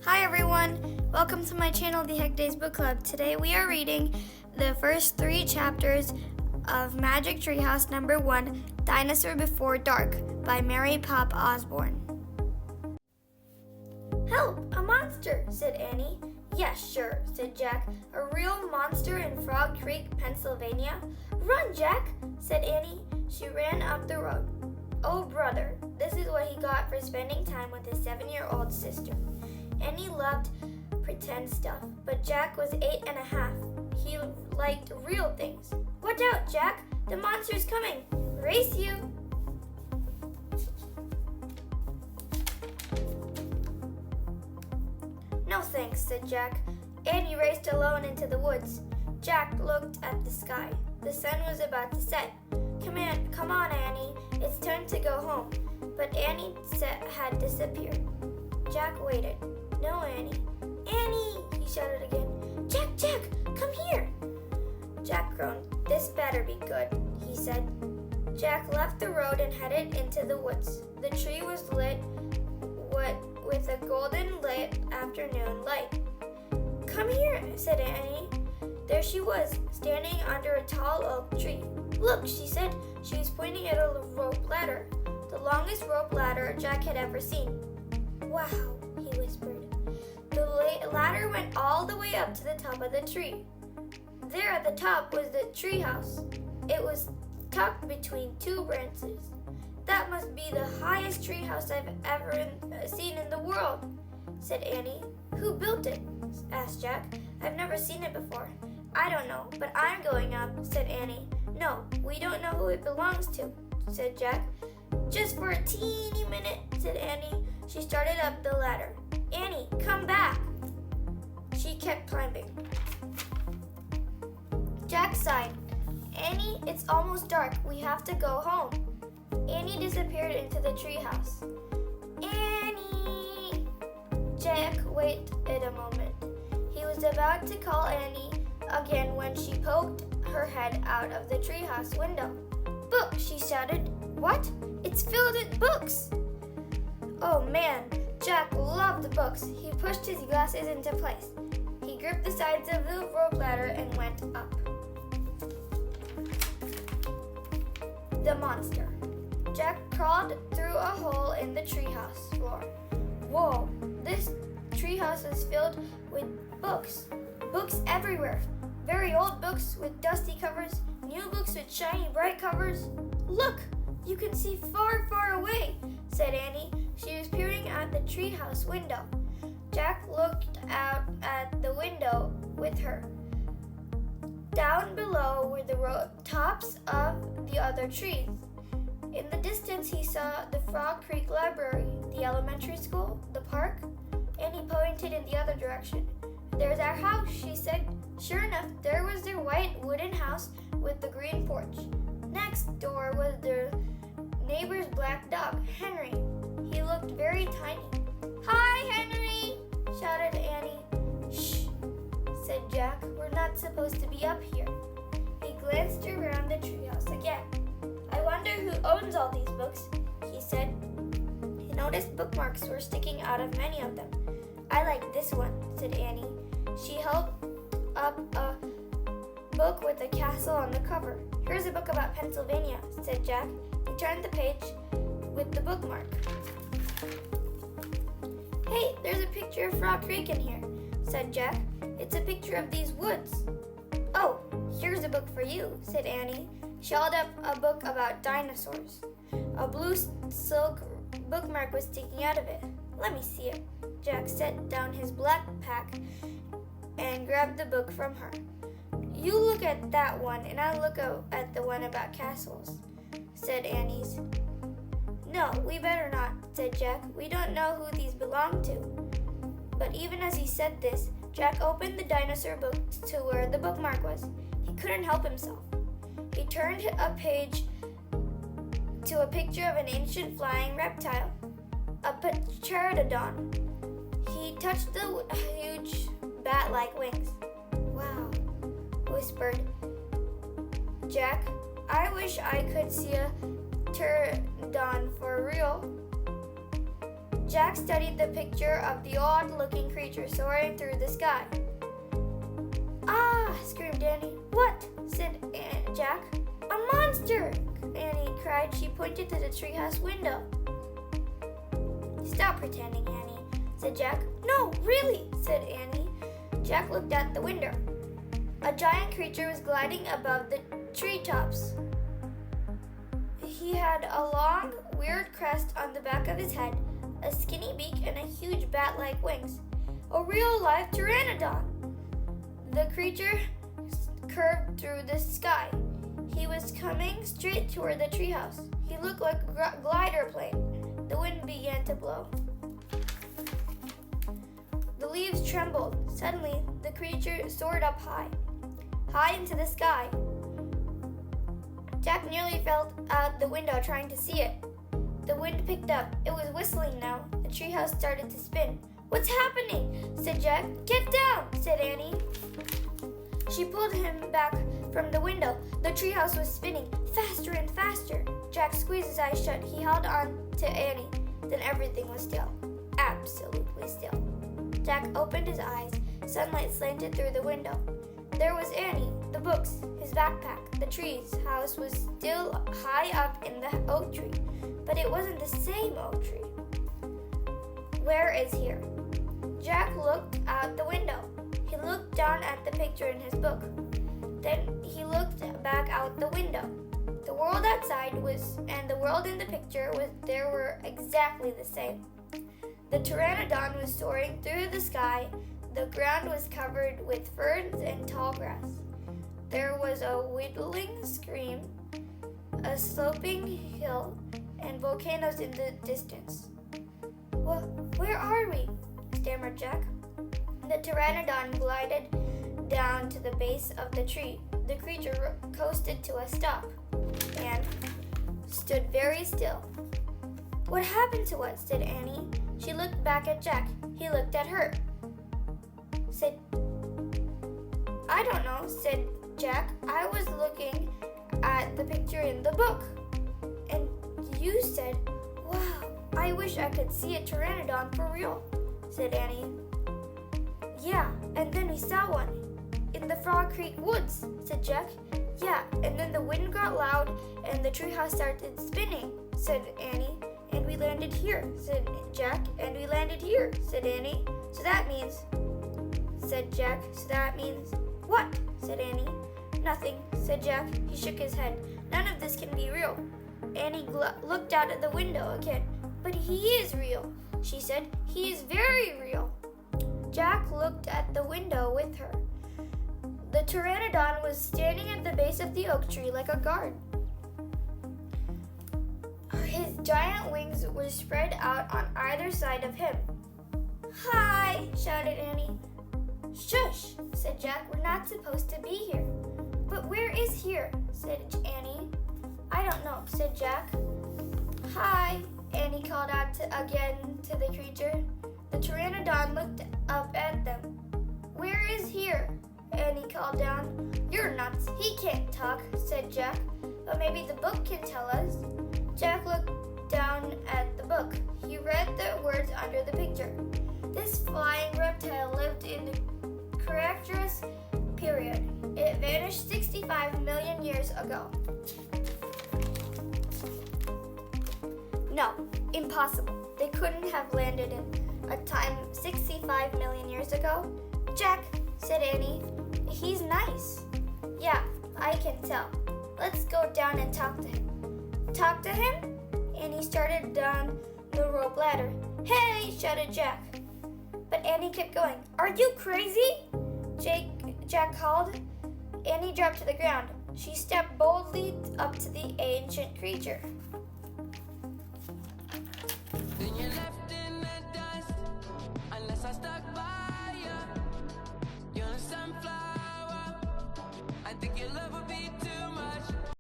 Hi everyone! Welcome to my channel, The Heck Days Book Club. Today we are reading the first 3 chapters of Magic Treehouse number 1, Dinosaur Before Dark by Mary Pop Osborne. Help! A monster! Said Annie. Yes, sure, said Jack. A real monster in Frog Creek, Pennsylvania? Run, Jack! Said Annie. She ran up the road. Oh, brother, this is what he got for spending time with his 7-year-old sister. Annie loved pretend stuff, but Jack was 8 and a half. He liked real things. Watch out, Jack! The monster's coming! Race you! No thanks, said Jack. Annie raced alone into the woods. Jack looked at the sky. The sun was about to set. Come on, Annie. It's time to go home. But Annie had disappeared. Jack waited. No, Annie. Annie! He shouted again. Jack, come here! Jack groaned. This better be good, he said. Jack left the road and headed into the woods. The tree was lit with a golden lit afternoon light. Come here, said Annie. There she was, standing under a tall oak tree. Look, she said. She was pointing at a rope ladder. The longest rope ladder Jack had ever seen. Wow, he whispered. The ladder went all the way up to the top of the tree. There at the top was the treehouse. It was tucked between 2 branches. That must be the highest treehouse I've ever seen in the world, said Annie. Who built it? Asked Jack. I've never seen it before. I don't know, but I'm going up, said Annie. No, we don't know who it belongs to, said Jack. Just for a teeny minute, said Annie. She started up the ladder. Annie, come back! She kept climbing. Jack sighed. Annie, it's almost dark. We have to go home. Annie disappeared into the treehouse. Annie! Jack waited a moment. He was about to call Annie again when she poked her head out of the treehouse window. Book, she shouted. What? It's filled with books! Oh man, Jack loved books. He pushed his glasses into place. He gripped the sides of the rope ladder and went up. The monster. Jack crawled through a hole in the treehouse floor. Whoa, this treehouse is filled with books. Books everywhere. Very old books with dusty covers, new books with shiny bright covers. Look, you can see far, far away, said Annie. She was peering at the treehouse window. Jack looked out at the window with her. Down below were the tops of the other trees. In the distance, he saw the Frog Creek Library, the elementary school, the park, and he pointed in the other direction. There's our house, she said. Sure enough, there was their white wooden house with the green porch. Next door was their neighbor's black dog, Henry. He looked very tiny. Hi, Henry, shouted Annie. Shh, said Jack. We're not supposed to be up here. He glanced around the treehouse again. I wonder who owns all these books, he said. He noticed bookmarks were sticking out of many of them. I like this one, said Annie. She held up a book with a castle on the cover. Here's a book about Pennsylvania, said Jack. He turned the page with the bookmark. Hey, there's a picture of Frog Creek in here, said Jack. It's a picture of these woods. Oh, here's a book for you, said Annie. She held up a book about dinosaurs. A blue silk bookmark was sticking out of it. Let me see it. Jack set down his black pack and grabbed the book from her. You look at that one and I'll look at the one about castles, said Annie's. No, we better not, said Jack. We don't know who these belong to. But even as he said this, Jack opened the dinosaur book to where the bookmark was. He couldn't help himself. He turned a page to a picture of an ancient flying reptile, a pterodon. He touched the huge bat-like wings. Wow, whispered Jack. I wish I could see a pterodon for real. Jack studied the picture of the odd-looking creature soaring through the sky. "Ah!" screamed Annie. "What?" said Jack. "A monster!" Annie cried. She pointed to the treehouse window. "Stop pretending, Annie," said Jack. "No, really," said Annie. Jack looked out the window. A giant creature was gliding above the treetops. He had a long, weird crest on the back of his head, a skinny beak, and a huge bat-like wings. A real live pteranodon. The creature curved through the sky. He was coming straight toward the treehouse. He looked like a glider plane. The wind began to blow. The leaves trembled. Suddenly, the creature soared up high into the sky. Jack nearly fell out the window trying to see it. The wind picked up. It was whistling now. The treehouse started to spin. "What's happening?" said Jack. "Get down," said Annie. She pulled him back from the window. The treehouse was spinning faster and faster. Jack squeezed his eyes shut. He held on to Annie. Then everything was still. Absolutely still. Jack opened his eyes. Sunlight slanted through the window. There was Annie, the books, his backpack. The tree's house was still high up in the oak tree, but it wasn't the same oak tree. "Where is here?" Jack looked out the window. He looked down at the picture in his book. Then he looked back out the window. The world outside and the world in the picture were exactly the same. The pteranodon was soaring through the sky. The ground was covered with ferns and tall grass. There was a whittling stream, a sloping hill, and volcanoes in the distance. "Well, where are we?" stammered Jack. The pteranodon glided down to the base of the tree. The creature coasted to a stop and stood very still. "What happened to us?" said Annie. She looked back at Jack. He looked at her. "I don't know," said Jack. "I was looking at the picture in the book. And you said, wow, I wish I could see a pteranodon for real," said Annie. "Yeah, and then we saw one in the Frog Creek woods," said Jack. "Yeah, and then the wind got loud and the treehouse started spinning," said Annie. "And we landed here," said Jack. "And we landed here," said Annie. "So that means," said Jack. "So that means what?" said Annie. "Nothing," said Jack. He shook his head. "None of this can be real." Annie looked out at the window again. "But he is real," she said. "He is very real." Jack looked at the window with her. The pteranodon was standing at the base of the oak tree like a guard. His giant wings were spread out on either side of him. "Hi!" shouted Annie. "Shush!" said Jack. "We're not supposed to be here." "But where is here?" said Annie. "I don't know," said Jack. "Hi!" Annie called out again to the creature. The pteranodon looked up at them. "Where is here?" Annie called down. "You're nuts. He can't talk," said Jack. "But maybe the book can tell us." Jack looked down at the book. He read the words under the picture. This flying reptile lived in the Cretaceous period. It vanished 65 million years ago. No, impossible. They couldn't have landed in a time 65 million years ago. "Jack," said Annie, "he's nice." "Yeah, I can tell. Let's go down and talk to him." "Talk to him?" Annie started down the rope ladder. "Hey!" shouted Jack. But Annie kept going. "Are you crazy?" Jack called. Annie dropped to the ground. She stepped boldly up to the ancient creature.